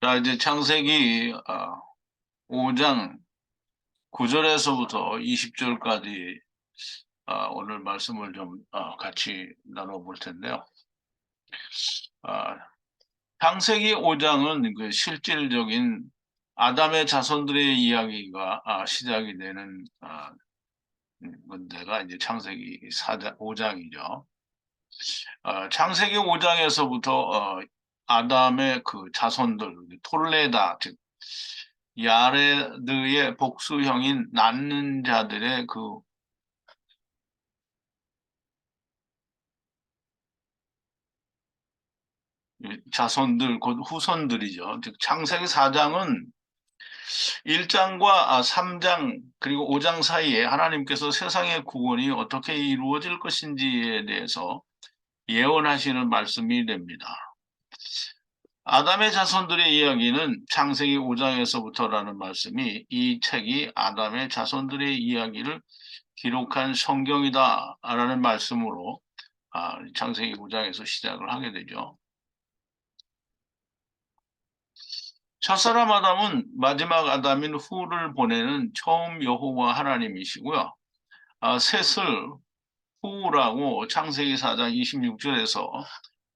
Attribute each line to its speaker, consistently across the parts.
Speaker 1: 자, 이제 창세기 5장 9절에서부터 20절까지 오늘 말씀을 좀 같이 나눠볼 텐데요. 아, 창세기 5장은 그 실질적인 아담의 자손들의 이야기가 시작이 되는 문제가 이제 창세기 4장, 5장이죠. 창세기 5장에서부터 아담의 그 자손들, 톨레다, 즉 야레드의 복수형인 낳는 자들의 그 자손들, 곧 후손들이죠. 즉 창세기 4장은 1장과 3장 그리고 5장 사이에 하나님께서 세상의 구원이 어떻게 이루어질 것인지에 대해서 예언하시는 말씀이 됩니다. 아담의 자손들의 이야기는 창세기 5장에서부터라는 말씀이 이 책이 아담의 자손들의 이야기를 기록한 성경이다라는 말씀으로 창세기 5장에서 시작을 하게 되죠. 첫사람 아담은 마지막 아담인 후를 보내는 처음 여호와 하나님이시고요. 셋을 후라고 창세기 4장 26절에서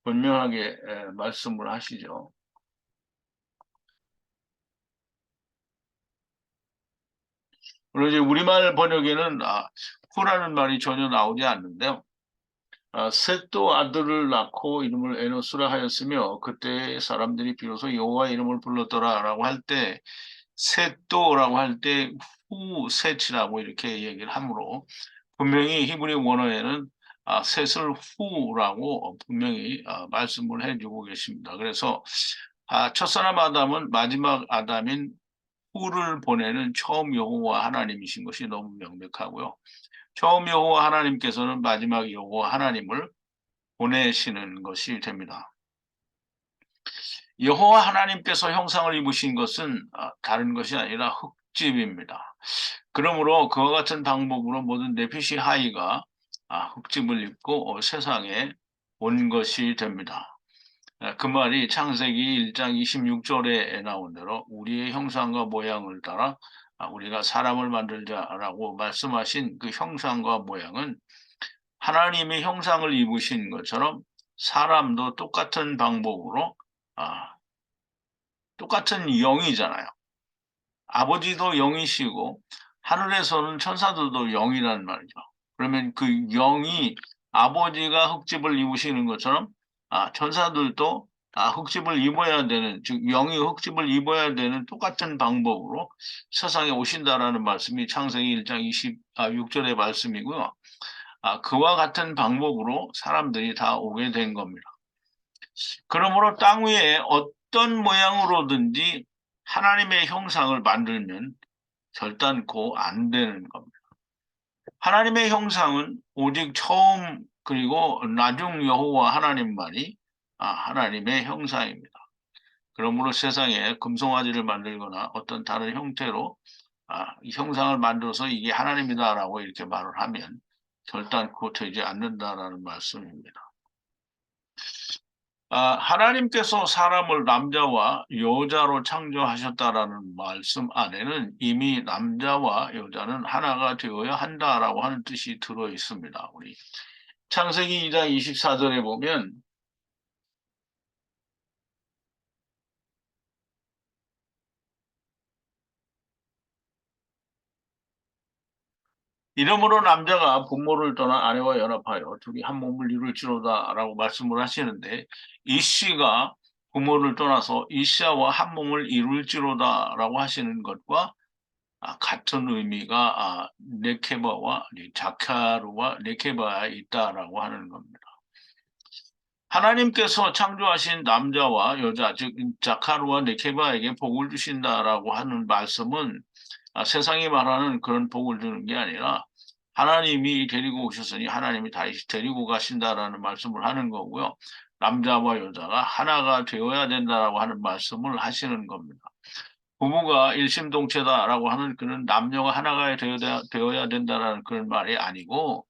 Speaker 1: 분명하게 말씀을 하시죠. 그리고 이제 우리말 번역에는 후라는 말이 전혀 나오지 않는데요. 셋도 아들을 낳고 이름을 에노스라 하였으며 그때 사람들이 비로소 여호와 이름을 불렀더라라고 할 때 셋도라고 할 때 후 셋이라고 이렇게 얘기를 하므로 분명히 히브리 원어에는 셋을 후라고 분명히 말씀을 해주고 계십니다. 그래서 첫사람 아담은 마지막 아담인 후를 보내는 처음 여호와 하나님이신 것이 너무 명백하고요. 처음 여호와 하나님께서는 마지막 여호와 하나님을 보내시는 것이 됩니다. 여호와 하나님께서 형상을 입으신 것은 다른 것이 아니라 흙집입니다. 그러므로 그와 같은 방법으로 모든 네피시 하이가 흙집을 입고 세상에 온 것이 됩니다. 그 말이 창세기 1장 26절에 나온 대로 우리의 형상과 모양을 따라 우리가 사람을 만들자라고 말씀하신 그 형상과 모양은 하나님의 형상을 입으신 것처럼 사람도 똑같은 방법으로 똑같은 영이잖아요. 아버지도 영이시고 하늘에서는 천사들도 영이란 말이죠. 그러면 그 영이 아버지가 흙집을 입으시는 것처럼 천사들도 흙집을 입어야 되는, 즉 영이 흙집을 입어야 되는 똑같은 방법으로 세상에 오신다라는 말씀이 창세기 1장 26절의 말씀이고요. 그와 같은 방법으로 사람들이 다 오게 된 겁니다. 그러므로 땅 위에 어떤 모양으로든지 하나님의 형상을 만들면 결단코 안 되는 겁니다. 하나님의 형상은 오직 처음 그리고 나중 여호와 하나님만이 하나님의 형상입니다. 그러므로 세상에 금송아지를 만들거나 어떤 다른 형태로 이 형상을 만들어서 이게 하나님이다라고 이렇게 말을 하면 결단코 되지 않는다라는 말씀입니다. 하나님께서 사람을 남자와 여자로 창조하셨다라는 말씀 안에는 이미 남자와 여자는 하나가 되어야 한다라고 하는 뜻이 들어 있습니다. 우리 창세기 2장 24절에 보면 이러므로 남자가 부모를 떠나 아내와 연합하여 둘이 한 몸을 이룰지로다라고 말씀을 하시는데 이씨가 부모를 떠나서 이씨와 한 몸을 이룰지로다라고 하시는 것과 같은 의미가 네케바와 자카르와 네케바에 있다라고 하는 겁니다. 하나님께서 창조하신 남자와 여자, 즉 자카르와 네케바에게 복을 주신다라고 하는 말씀은 세상이 말하는 그런 복을 주는 게 아니라 하나님이 데리고 오셨으니 하나님이 다시 데리고 가신다라는 말씀을 하는 거고요. 남자와 여자가 하나가 되어야 된다라고 하는 말씀을 하시는 겁니다. 부부가 일심동체다라고 하는 그런 남녀가 하나가 되어야 된다라는 그런 말이 아니고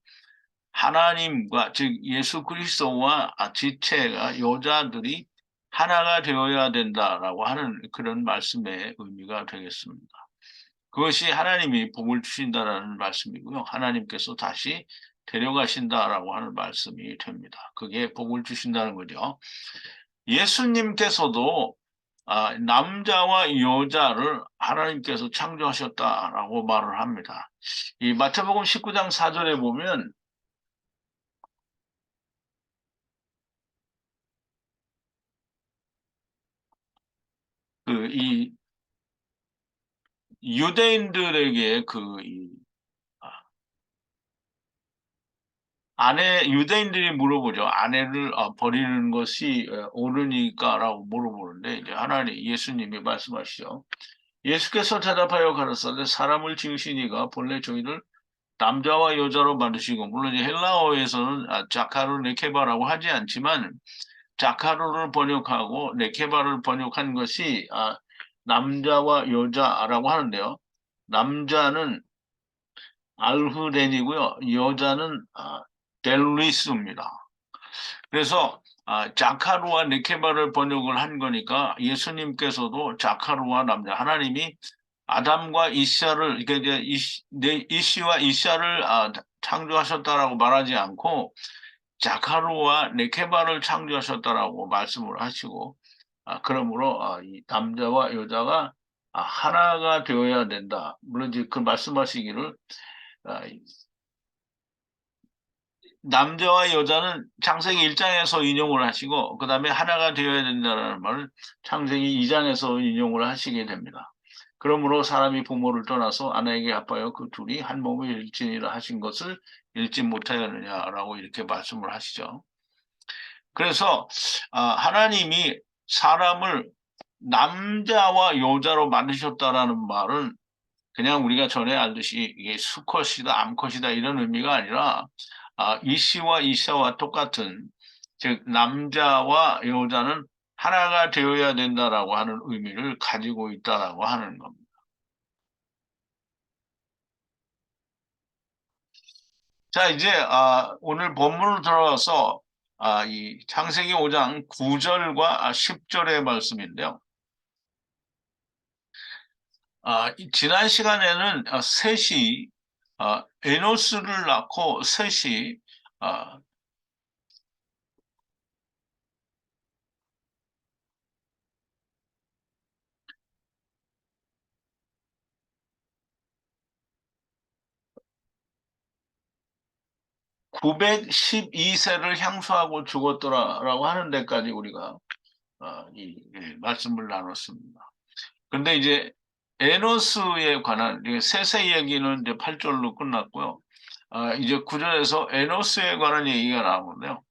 Speaker 1: 하나님과 즉 예수 그리스도와 지체가 여자들이 하나가 되어야 된다라고 하는 그런 말씀의 의미가 되겠습니다. 그것이 하나님이 복을 주신다라는 말씀이고요. 하나님께서 다시 데려가신다라고 하는 말씀이 됩니다. 그게 복을 주신다는 거죠. 예수님께서도 남자와 여자를 하나님께서 창조하셨다라고 말을 합니다. 이 마태복음 19장 4절에 보면 이 유대인들에게 유대인들이 물어보죠. 아내를 버리는 것이 옳으니까라고 물어보는데, 이제 예수님이 말씀하시죠. 예수께서 대답하여 가라사대 사람을 지으시니가 본래 저희를 남자와 여자로 만드시고, 물론 이제 헬라어에서는 자카르 네케바라고 하지 않지만, 자카르를 번역하고 네케바를 번역한 것이 남자와 여자라고 하는데요. 남자는 알흐렌이고요. 여자는 델루이스입니다. 그래서 자카루와 네케바를 번역을 한 거니까 예수님께서도 자카루와 남자, 하나님이 아담과 이샤를, 이게 이제 이시와 이샤를 창조하셨다라고 말하지 않고 자카루와 네케바를 창조하셨다라고 말씀을 하시고, 그러므로 이 남자와 여자가 하나가 되어야 된다. 물론 이제 그 말씀하시기를 아, 남자와 여자는 창세기 1장에서 인용을 하시고 그다음에 하나가 되어야 된다는 말을 창세기 2장에서 인용을 하시게 됩니다. 그러므로 사람이 부모를 떠나서 아내에게 합하여 그 둘이 한 몸이 일진이라 하신 것을 읽지 못하였느냐라고 이렇게 말씀을 하시죠. 그래서 하나님이 사람을 남자와 여자로 만드셨다라는 말은 그냥 우리가 전에 알듯이 이게 수컷이다, 암컷이다 이런 의미가 아니라 이씨와 이샤와 똑같은 즉 남자와 여자는 하나가 되어야 된다라고 하는 의미를 가지고 있다라고 하는 겁니다. 자, 이제 오늘 본문으로 들어가서 이 창세기 5장 9절과 10절의 말씀인데요. 지난 시간에는 셋이 에노스를 낳고 셋이 아, 912세를 향수하고 죽었더라라고 하는 데까지 우리가 말씀을 나눴습니다. 근데 이제 에노스에 관한 세세 얘기는 이제 8절로 끝났고요. 이제 9절에서 에노스에 관한 얘기가 나오는데요.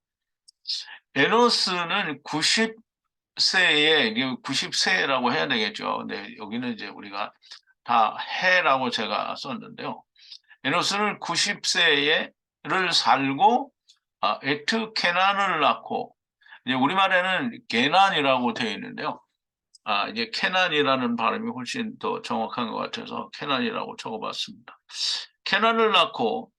Speaker 1: 에노스는 90세에 90세라고 해야 되겠죠. 근데 여기는 이제 우리가 다 해라고 제가 썼는데요. 에노스는 90세를 살고 에트 케난을 낳고 이제 우리말에는 게난이라고 되어 있는데요. 이제 케난이라는 발음이 훨씬 더 정확한 것 같아서 케난이라고 적어봤습니다. 케난을 낳고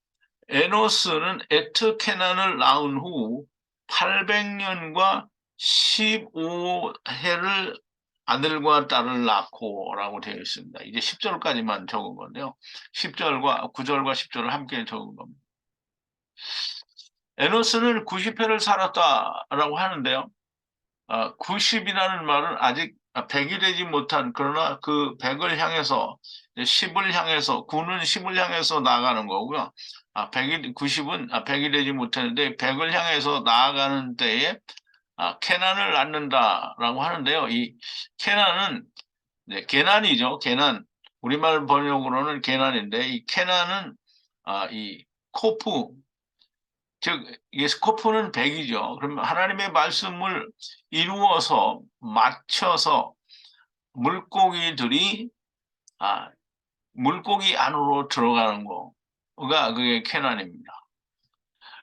Speaker 1: 에노스는 에트 케난을 낳은 후 800년과 15해를 아들과 딸을 낳고라고 되어 있습니다. 이제 10절까지만 적은 건데요. 10절과 9절과 10절을 함께 적은 겁니다. 에노스는 90회를 살았다라고 하는데요. 90이라는 말은 아직 100이 되지 못한 그러나 그 100을 향해서 10을 향해서 9는 10을 향해서 나아가는 거고요. 90은 100이 되지 못했는데 100을 향해서 나아가는 때에 케난을 낳는다라고 하는데요. 이 케난은 게난이죠. 게난. 우리말 번역으로는 게난인데 이 케난은 이 코프 즉 이게 스코프는 100이죠. 그러면 하나님의 말씀을 이루어서 맞춰서 물고기들이 아, 물고기 안으로 들어가는 거가 그게 캐난입니다.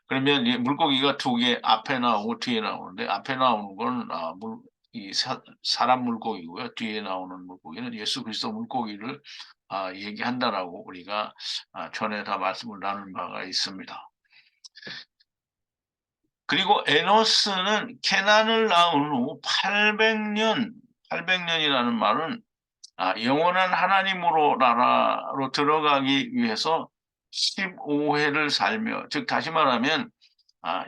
Speaker 1: 그러면 이 물고기가 두 개 앞에 나오고 뒤에 나오는데 앞에 나오는 건 사람 물고기고요. 뒤에 나오는 물고기는 예수 그리스도 물고기를 얘기한다라고 우리가 전에 다 말씀을 나눈 바가 있습니다. 그리고 에노스는 케난을 낳은 후 800년이라는 말은 영원한 하나님으로 나라로 들어가기 위해서 15회를 살며, 즉 다시 말하면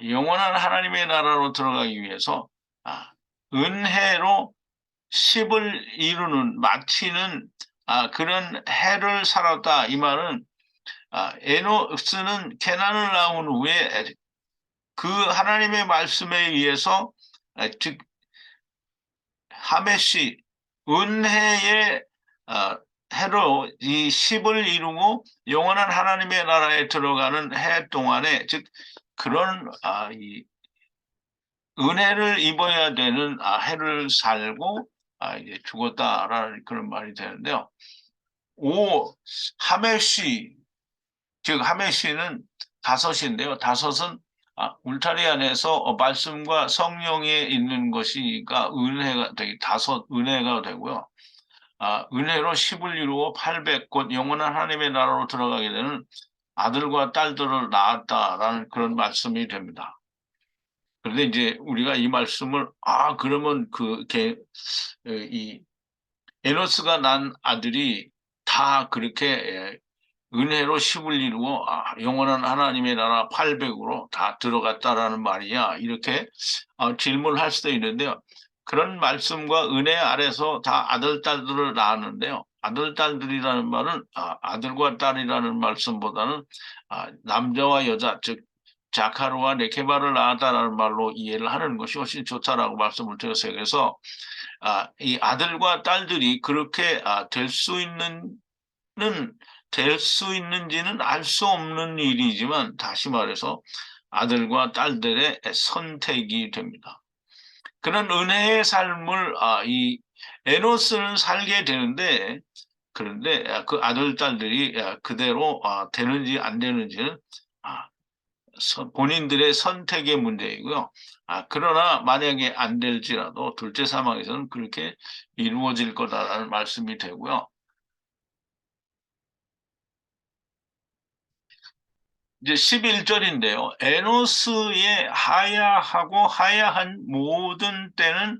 Speaker 1: 영원한 하나님의 나라로 들어가기 위해서 은혜로 10을 이루는 마치는 그런 해를 살았다. 이 말은 에노스는 케난을 낳은 후에 그 하나님의 말씀에 의해서 즉 하메시 은혜의 해로 이 10을 이루고 영원한 하나님의 나라에 들어가는 해 동안에 즉 그런 이 은혜를 입어야 되는 해를 살고 이제 죽었다라는 그런 말이 되는데요. 오 하메시 즉 하메시는 다섯인데요. 다섯은 울타리 안에서 말씀과 성령에 있는 것이니까 은혜가 되게 다섯 은혜가 되고요. 은혜로 10을 이루어 800 곧 영원한 하나님의 나라로 들어가게 되는 아들과 딸들을 낳았다라는 그런 말씀이 됩니다. 그런데 이제 우리가 이 말씀을 그러면 이 에노스가 난 아들이 다 그렇게 은혜로 10을 이루고 영원한 하나님의 나라 800으로 다 들어갔다라는 말이야. 이렇게 질문할 수도 있는데요. 그런 말씀과 은혜 아래서 다 아들, 딸들을 낳았는데요. 아들, 딸들이라는 말은 아들과 딸이라는 말씀보다는 남자와 여자, 즉 자카르와 네케바를 낳았다라는 말로 이해를 하는 것이 훨씬 좋다라고 말씀을 드렸어요. 그래서 이 아들과 딸들이 그렇게 될 수 있는지는 알 수 없는 일이지만 다시 말해서 아들과 딸들의 선택이 됩니다. 그런 은혜의 삶을 이 에노스는 살게 되는데 그런데 그 아들, 딸들이 그대로 되는지 안 되는지는 본인들의 선택의 문제이고요. 그러나 만약에 안 될지라도 둘째 사망에서는 그렇게 이루어질 거다라는 말씀이 되고요. 이제 11절인데요. 에노스의 하야하고 하야한 모든 때는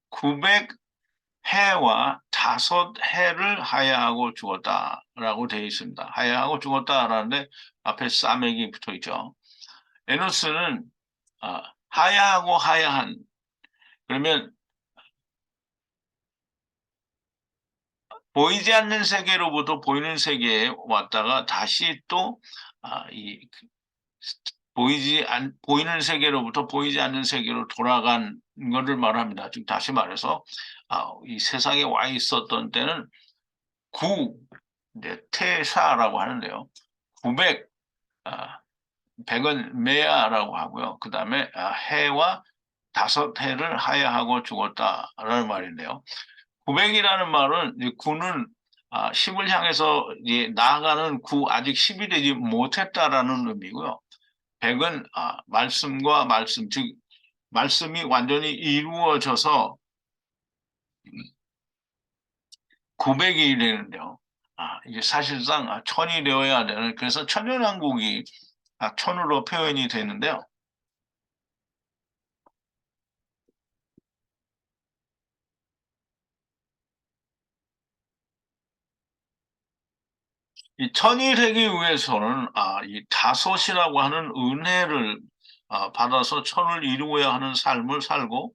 Speaker 1: 900해와 5해를 하야하고 죽었다라고 되어 있습니다. 하야하고 죽었다라는데 앞에 싸맥이 붙어 있죠. 에노스는 하야하고 하야한 그러면 보이지 않는 세계로부터 보이는 세계에 왔다가 다시 또 보이는 세계로부터 보이지 않는 세계로 돌아간 것을 말합니다. 즉 다시 말해서 이 세상에 와 있었던 때는 이제 태사라고 하는데요. 900 백은 메야라고 하고요. 그 다음에 해와 5해를 하야하고 죽었다라는 말인데요. 900이라는 말은 이제 구는 10을 향해서 이제 나아가는 아직 10이 되지 못했다라는 의미고요. 100은 말씀과 말씀, 즉 말씀이 완전히 이루어져서 900이 되는데요. 이게 사실상 천이 되어야 되는 그래서 천년왕국이 천으로 표현이 되는데요. 이 천이 되기 위해서는 이 다섯이라고 하는 은혜를 받아서 천을 이루어야 하는 삶을 살고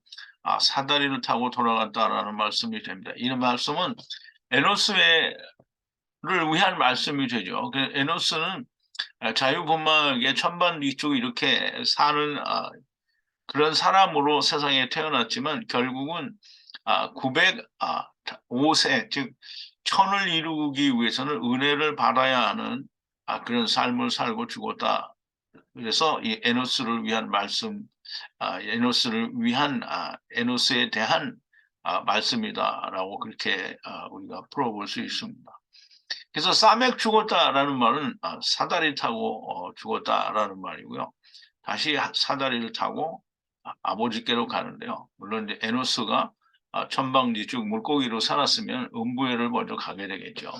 Speaker 1: 사다리를 타고 돌아갔다라는 말씀이 됩니다. 이 말씀은 에노스를 위한 말씀이 되죠. 에노스는 자유분방하게 천반위쪽 이렇게 사는 그런 사람으로 세상에 태어났지만 결국은 905세 즉 천을 이루기 위해서는 은혜를 받아야 하는 그런 삶을 살고 죽었다. 그래서 이 에노스를 위한 말씀, 에노스에 대한 말씀이다라고 그렇게 우리가 풀어볼 수 있습니다. 그래서 싸맥 죽었다라는 말은 사다리 타고 죽었다라는 말이고요. 다시 사다리를 타고 아버지께로 가는데요. 물론 이제 에노스가 천방지축 물고기로 살았으면 음부에를 먼저 가게 되겠죠.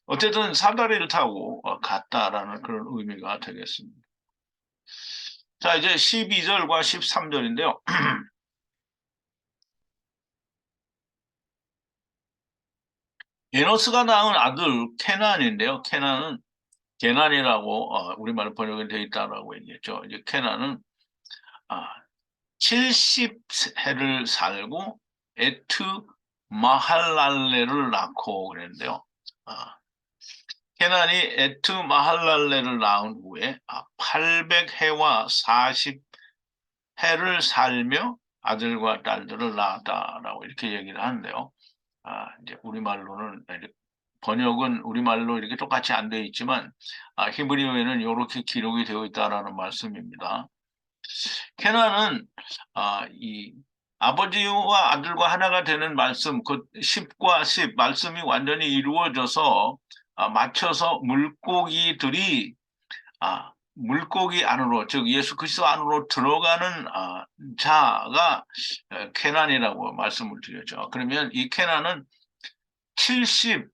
Speaker 1: 어쨌든 사다리를 타고 갔다라는 그런 의미가 되겠습니다. 자, 이제 12절과 13절인데요. 에노스가 낳은 아들 케난인데요. 케난은 게난이라고 우리말로 번역이 되어 있다라고 얘기했죠. 이제 케난은 아, 70해를 살고 에트 마할랄레를 낳고 그랬는데요. 아, 케난이 에트 마할랄레를 낳은 후에 800해와 40해를 살며 아들과 딸들을 낳았다라고 이렇게 얘기를 하는데요. 이제 우리말로는 번역은 우리말로 이렇게 똑같이 안 되어 있지만 히브리어에는 이렇게 기록이 되어 있다라는 말씀입니다. 케나는 이 아버지와 아들과 하나가 되는 말씀, 그 10과 10 말씀이 완전히 이루어져서 맞춰서 물고기 안으로, 즉 예수 그리스도 안으로 들어가는 자가 케난이라고 말씀을 드렸죠. 그러면 이 케난은 70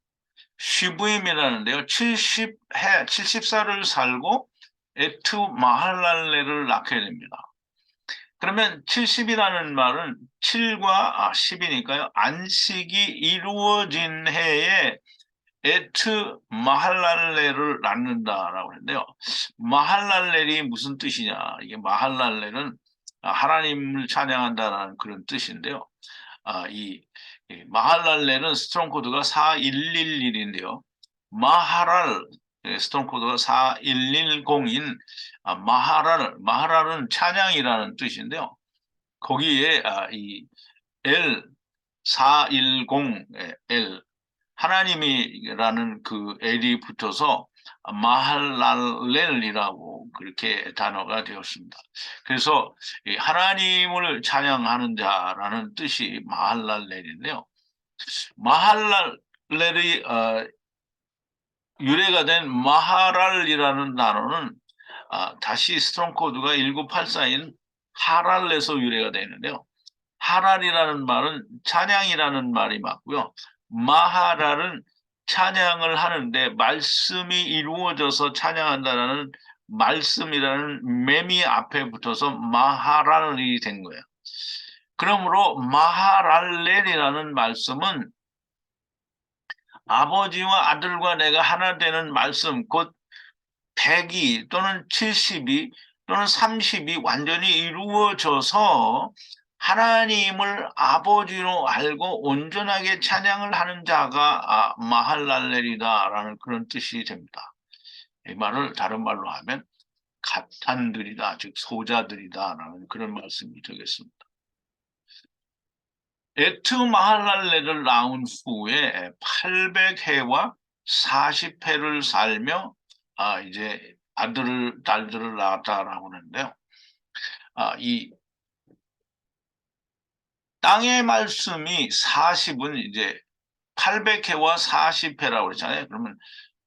Speaker 1: 쉬부임이라는데요. 70살을 살고 에투 마할랄레를 낳게 됩니다. 그러면 70이라는 말은 7과 10이니까요. 안식이 이루어진 해에 에트 마할랄레를 낳는다라고 하는데요. 마할랄렐이 무슨 뜻이냐? 이게 마할랄렐은 하나님을 찬양한다라는 그런 뜻인데요. 이 마할랄렐은 스트롱 코드가 4111인데요. 마하랄 스트롱 코드가 4110인 마하랄은 찬양이라는 뜻인데요. 거기에 이 L 410 L 하나님이라는 그 L이 붙어서 마할랄렐이라고 그렇게 단어가 되었습니다. 그래서 이 하나님을 찬양하는 자라는 뜻이 마할랄렐인데요. 마할랄렐이 유래가 된 마하랄이라는 단어는 다시 스트롱 코드가 1984인 하랄에서 유래가 되는데요. 하랄이라는 말은 찬양이라는 말이 맞고요. 마하랄은 찬양을 하는데 말씀이 이루어져서 찬양한다라는 말씀이라는 매미 앞에 붙어서 마하랄이 된 거예요. 그러므로 마하랄렐이라는 말씀은 아버지와 아들과 내가 하나 되는 말씀, 곧 100이 또는 70이 또는 30이 완전히 이루어져서 하나님을 아버지로 알고 온전하게 찬양을 하는 자가 마할랄렐이다라는 그런 뜻이 됩니다. 이 말을 다른 말로 하면 가탄들이다, 즉 소자들이다라는 그런 말씀이 되겠습니다. 에트 마할랄렐을 낳은 후에 800해와 40해를 살며 이제 딸들을 낳았다라고 하는데요. 이 땅의 말씀이 40은 이제 800해와 40해라고 그랬잖아요. 그러면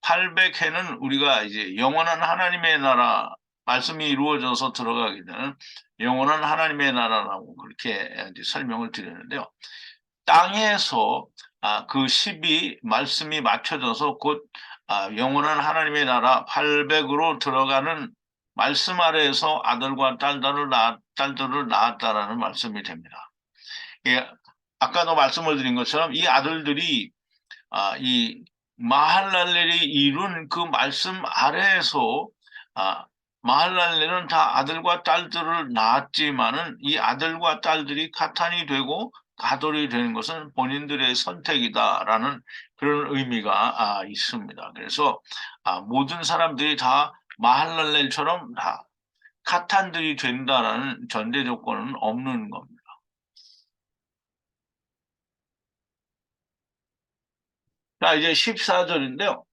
Speaker 1: 800해는 우리가 이제 영원한 하나님의 나라 말씀이 이루어져서 들어가게 되는 영원한 하나님의 나라라고 그렇게 이제 설명을 드렸는데요. 땅에서 그 10이 말씀이 맞춰져서 곧 영원한 하나님의 나라 800으로 들어가는 말씀 아래에서 아들과 딸들을 낳았다라는 말씀이 됩니다. 예, 아까도 말씀을 드린 것처럼 이 아들들이 이 마할랄렐이 이룬 그 말씀 아래에서 마할랄렐은 다 아들과 딸들을 낳았지만은 이 아들과 딸들이 가탄이 되고 가돌이 되는 것은 본인들의 선택이다라는 그런 의미가 있습니다. 그래서 모든 사람들이 다 마할랄렐처럼 다 가탄들이 된다라는 전제 조건은 없는 겁니다. 자, 이제 14절인데요.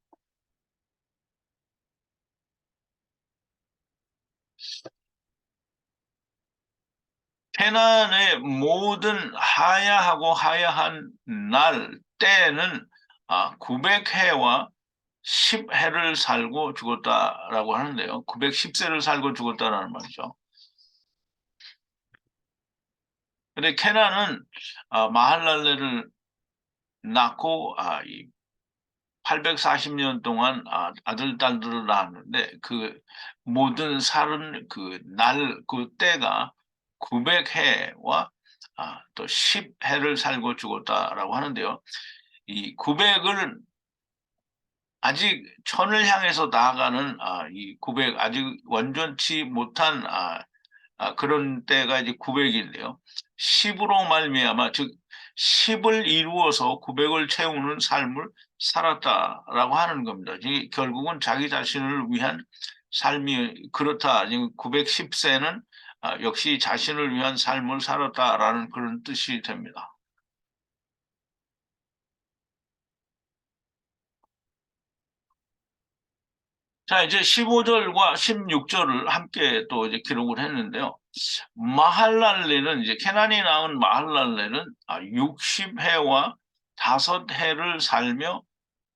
Speaker 1: 페난의 모든 하야하고 하야한 날 때는 900해와 10해를 살고 죽었다라고 하는데요. 910세를 살고 죽었다라는 말이죠. 근데 케나는 마할랄레를 낳고 이 840년 동안 아들, 딸들을 낳았는데 그 모든 살은 그 때가 900해와 또 10해를 살고 죽었다라고 하는데요. 이 900을 아직 천을 향해서 나아가는 이 900 아직 완전치 못한 그런 때가 이제 900인데요. 10으로 말미암아 즉 10을 이루어서 900을 채우는 삶을 살았다라고 하는 겁니다. 결국은 자기 자신을 위한 삶이 그렇다. 910세는 역시 자신을 위한 삶을 살았다라는 그런 뜻이 됩니다. 자, 이제 15절과 16절을 함께 또 이제 기록을 했는데요. 마할랄레는 이제 케난이 낳은 마할랄레는 60해와 5해를 살며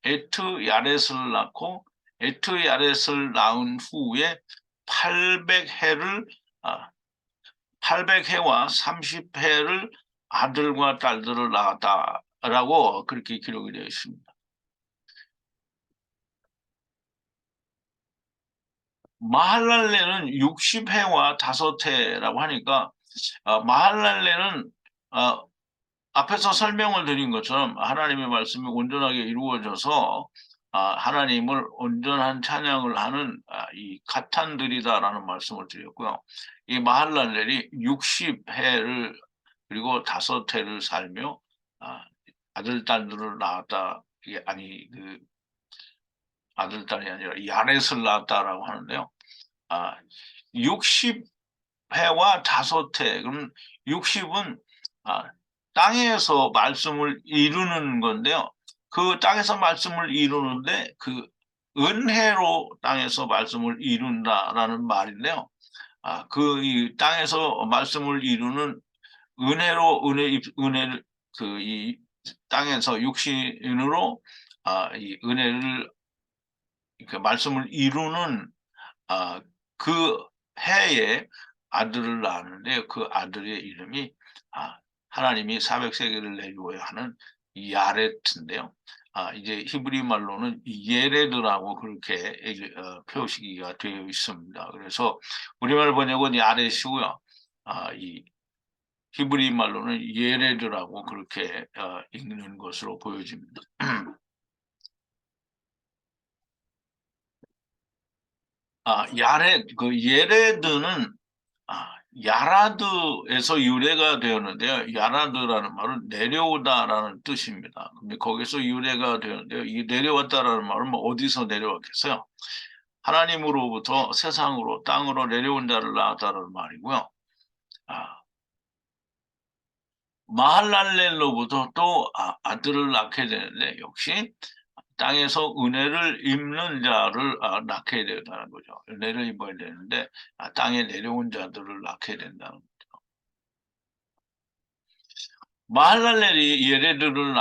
Speaker 1: 에트 야렛을 낳고 에트 야렛을 낳은 후에 800해를 800해와 30해를 아들과 딸들을 낳았다라고 그렇게 기록이 되어 있습니다. 마할랄레는 60해와 5해라고 하니까 마할랄레는 앞에서 설명을 드린 것처럼 하나님의 말씀이 온전하게 이루어져서 하나님을 온전한 찬양을 하는 이 가탄들이다라는 말씀을 드렸고요. 이 마할랄렐이 60해를 그리고 5해를 살며 아들, 딸들을 낳았다. 이게 아들, 딸이 아니라 야렛을 낳았다라고 하는데요. 60해와 5해. 그럼 60은 땅에서 말씀을 이루는 건데요. 그 땅에서 말씀을 이루는데 그 은혜로 땅에서 말씀을 이룬다라는 말인데요. 이 땅에서 말씀을 이루는 은혜로 은혜를 이 땅에서 육신으로 이 은혜를 그 말씀을 이루는 그 해에 아들을 낳았는데 그 아들의 이름이 하나님이 400세계를 내주어야 하는 야레트인데요. 이제 히브리 말로는 예레드라고 그렇게 표시가 되어 있습니다. 그래서 우리말 번역은 야렛이고요. 이 히브리 말로는 예레드라고 그렇게 읽는 것으로 보여집니다. 예레드는 야라드에서 유래가 되었는데요. 야라드라는 말은 내려오다라는 뜻입니다. 근데 거기서 유래가 되었는데요. 이 내려왔다라는 말은 뭐 어디서 내려왔겠어요? 하나님으로부터 세상으로 땅으로 내려온 자를 낳았다는 말이고요. 아, 마할랄렐로부터 또 아들을 낳게 되는데 역시 땅에서 은혜를 입는 자를 낳게 된다는 거죠. 은혜를 입어야 되는데 땅에 내려온 자들을 낳게 된다는 거죠. 마할랄렐이 예레드를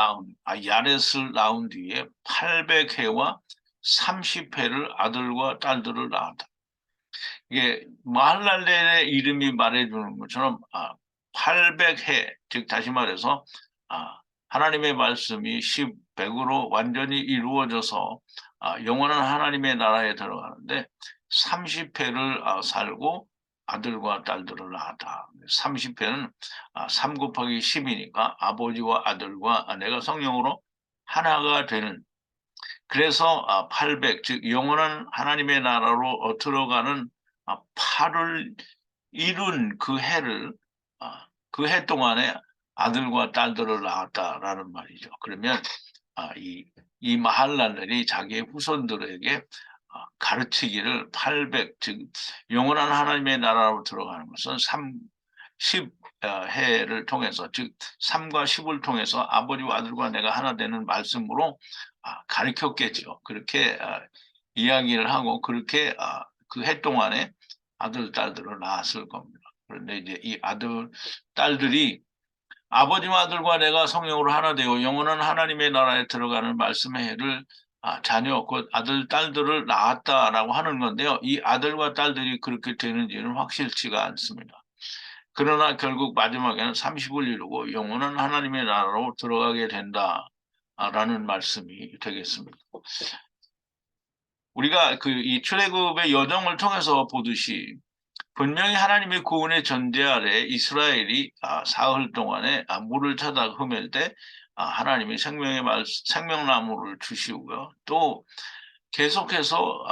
Speaker 1: 야렛을 낳은 뒤에 800해와 30해를 아들과 딸들을 낳았다. 이게 마할랄렐의 이름이 말해주는 것처럼 800해, 즉 다시 말해서 하나님의 말씀이 100으로 완전히 이루어져서 영원한 하나님의 나라에 들어가는데 30회를 살고 아들과 딸들을 낳았다. 30회는 3 곱하기 10이니까 아버지와 아들과 아내가 성령으로 하나가 되는 그래서 800, 즉 영원한 하나님의 나라로 들어가는 8을 이룬 그 해를 그 해 동안에 아들과 딸들을 낳았다라는 말이죠. 그러면 이 마할랄렐이 자기의 후손들에게 가르치기를 800, 즉 영원한 하나님의 나라로 들어가는 것은 10 해를 통해서, 즉 3과 10을 통해서 아버지와 아들과 내가 하나 되는 말씀으로 가르쳤겠죠. 그렇게 이야기를 하고 그렇게 그 해 동안에 아들, 딸들을 낳았을 겁니다. 그런데 이제 이 아들, 딸들이 아버지와 아들과 내가 성령으로 하나 되어 영원한 하나님의 나라에 들어가는 말씀의 해를 자녀, 곧 아들, 딸들을 낳았다라고 하는 건데요. 이 아들과 딸들이 그렇게 되는지는 확실치가 않습니다. 그러나 결국 마지막에는 30을 이루고 영원한 하나님의 나라로 들어가게 된다. 라는 말씀이 되겠습니다. 우리가 이 출애굽의 여정을 통해서 보듯이 분명히 하나님의 구원의 전제 아래 이스라엘이 사흘 동안에 물을 찾아 헤맬 때 하나님이 생명나무를 주시고요. 또 계속해서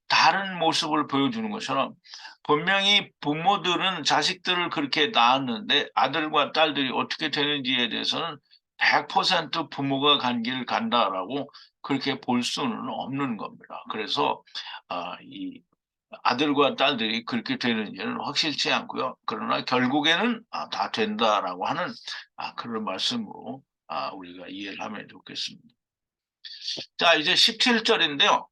Speaker 1: 다른 모습을 보여주는 것처럼 분명히 부모들은 자식들을 그렇게 낳았는데 아들과 딸들이 어떻게 되는지에 대해서는 100% 부모가 간 길 간다라고 그렇게 볼 수는 없는 겁니다. 그래서 이 아들과 딸들이 그렇게 되는지는 확실치 않고요. 그러나 결국에는 다 된다라고 하는 그런 말씀으로 우리가 이해를 하면 좋겠습니다. 자, 이제 17절인데요.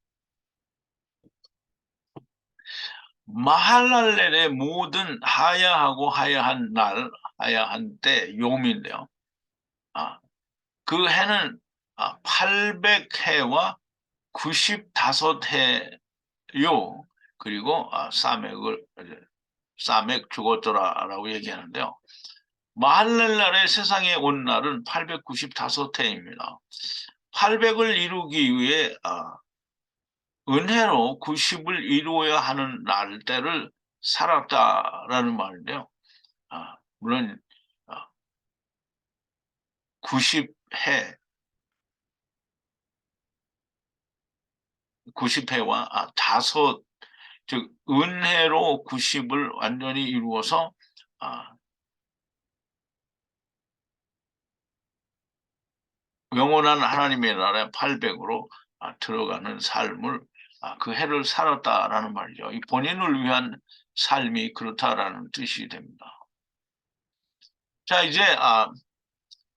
Speaker 1: 마할랄렐의 모든 하야하고 하야한 날, 하야한 때 요미인데요. 그 해는 800해와 95해요. 그리고 사맥 죽었더라라고 얘기하는데요. 마할렐날의 세상에 온 날은 895해입니다. 800을 이루기 위해 은혜로 90을 이루어야 하는 날때를 살았다라는 말인데요. 물론 90해, 90회와 다섯, 즉 은혜로 90을 완전히 이루어서 영원한 하나님의 나라에 800으로 들어가는 삶을 그 해를 살았다라는 말이죠. 이 본인을 위한 삶이 그렇다라는 뜻이 됩니다. 자, 이제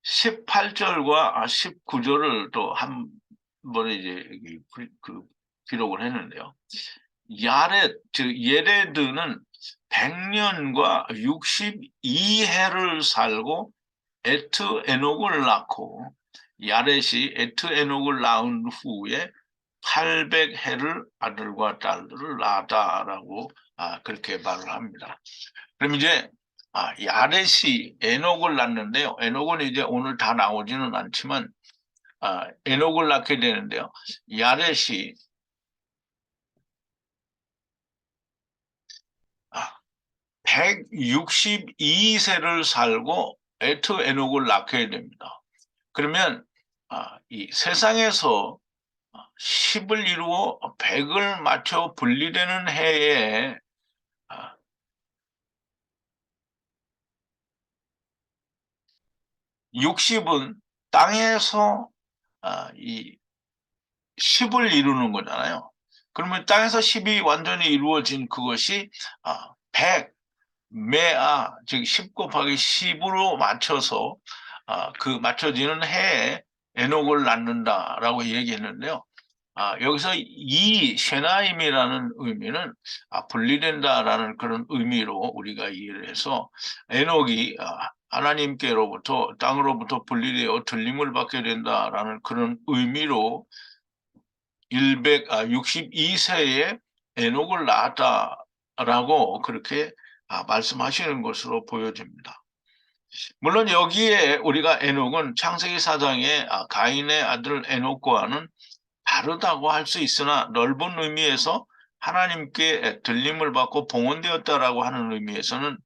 Speaker 1: 18절과 19절을 또 한 번에 이제 기록을 했는데요. 야렛, 즉 예레드는 100년과 62해를 살고 에트 에녹을 낳고 야렛이 에트 에녹을 낳은 후에 800해를 아들과 딸들을 낳았다라고 그렇게 말을 합니다. 그럼 이제 야렛이 에녹을 낳는데요. 에녹은 이제 오늘 다 나오지는 않지만 에녹을 낳게 되는데요. 야렛이 162세를 살고 에트 에녹을 낳게 됩니다. 그러면 이 세상에서 10을 이루어 100을 맞춰 분리되는 해에 60은 땅에서 이 10을 이루는 거잖아요. 그러면 땅에서 10이 완전히 이루어진 그것이 100, 즉 10 곱하기 10으로 맞춰서 그 맞춰지는 해에 에녹을 낳는다라고 얘기했는데요. 여기서 이 쉐나임이라는 의미는 분리된다라는 그런 의미로 우리가 이해를 해서 에녹이 하나님께로부터 땅으로부터 분리되어 들림을 받게 된다라는 그런 의미로 162세에 에녹을 낳았다라고 그렇게 말씀하시는 것으로 보여집니다. 물론 여기에 우리가 에녹은 창세기 4장에 가인의 아들 에녹과는 다르다고 할 수 있으나 넓은 의미에서 하나님께 들림을 받고 봉헌되었다라고 하는 의미에서는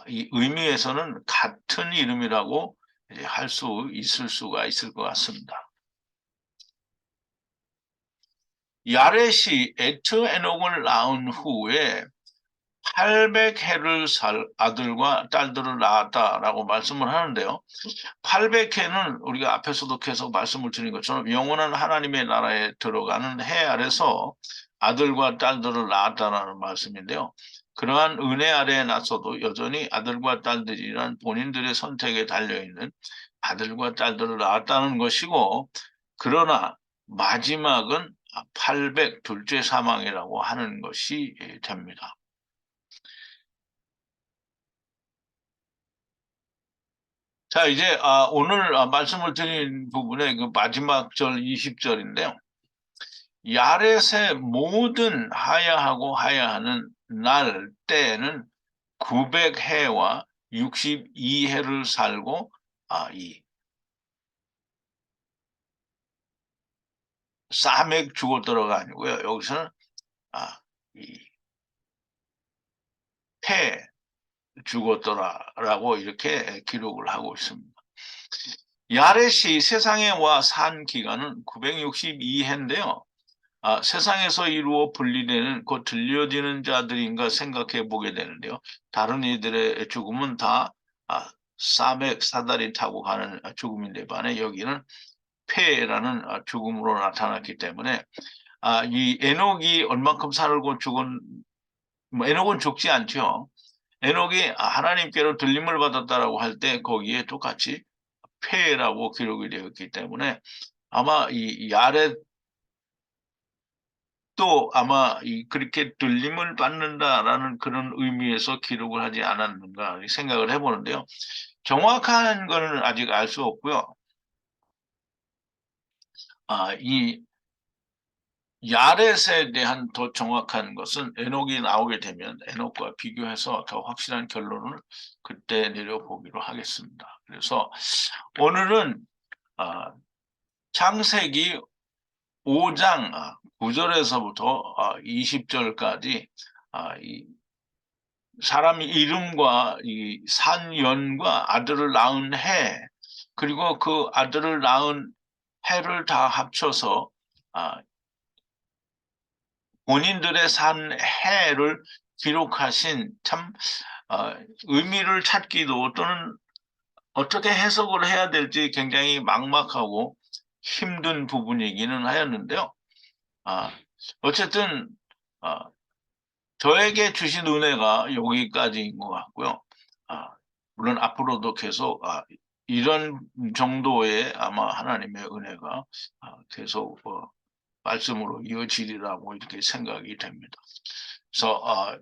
Speaker 1: 이 의미에서는 같은 이름이라고 할 수 있을 수가 있을 것 같습니다. 야렛이 에트 에녹을 낳은 후에 800해를 살 아들과 딸들을 낳았다라고 말씀을 하는데요. 800해는 우리가 앞에서도 계속 말씀을 드린 것처럼 영원한 하나님의 나라에 들어가는 해 아래서 아들과 딸들을 낳았다라는 말씀인데요. 그러한 은혜 아래에 나서도 여전히 아들과 딸들이란 본인들의 선택에 달려있는 아들과 딸들을 낳았다는 것이고, 그러나 마지막은 800 둘째 사망이라고 하는 것이 됩니다. 자, 이제 오늘 말씀을 드린 부분의 그 마지막 절 20절인데요. 야렛의 모든 하야하고 하야하는 날 때에는 900해와 62해를 살고 이 사맥 죽었더라가 아니고요. 여기서는 이 폐 죽었더라라고 이렇게 기록을 하고 있습니다. 야렛이 세상에 와 산 기간은 962해인데요. 세상에서 이루어 분리되는 곧 들려지는 자들인가 생각해 보게 되는데요. 다른 이들의 죽음은 다 사맥 사다리 타고 가는 죽음인데 반해 여기는 폐라는 죽음으로 나타났기 때문에 이 에녹이 얼만큼 살고 죽은 뭐 에녹은 죽지 않죠. 에녹이 하나님께로 들림을 받았다라고 할 때 거기에 똑같이 폐라고 기록이 되어 있기 때문에 아마 이 야렛도 아마 그렇게 들림을 받는다라는 그런 의미에서 기록을 하지 않았는가 생각을 해보는데요. 정확한 거는 아직 알 수 없고요. 이 야렛에 대한 더 정확한 것은 에녹이 나오게 되면 에녹과 비교해서 더 확실한 결론을 그때 내려보기로 하겠습니다. 그래서 오늘은 창세기 5장 9절에서부터 20절까지 이 사람 이름과 이 산연과 아들을 낳은 해 그리고 그 아들을 낳은 해를 다 합쳐서 본인들의 산 해를 기록하신 참 의미를 찾기도 또는 어떻게 해석을 해야 될지 굉장히 막막하고 힘든 부분이기는 하였는데요. 어쨌든 저에게 주신 은혜가 여기까지인 것 같고요. 물론 앞으로도 계속 이런 정도의 아마 하나님의 은혜가 계속 말씀으로 이어지리라고 이렇게 생각이 됩니다. 그래서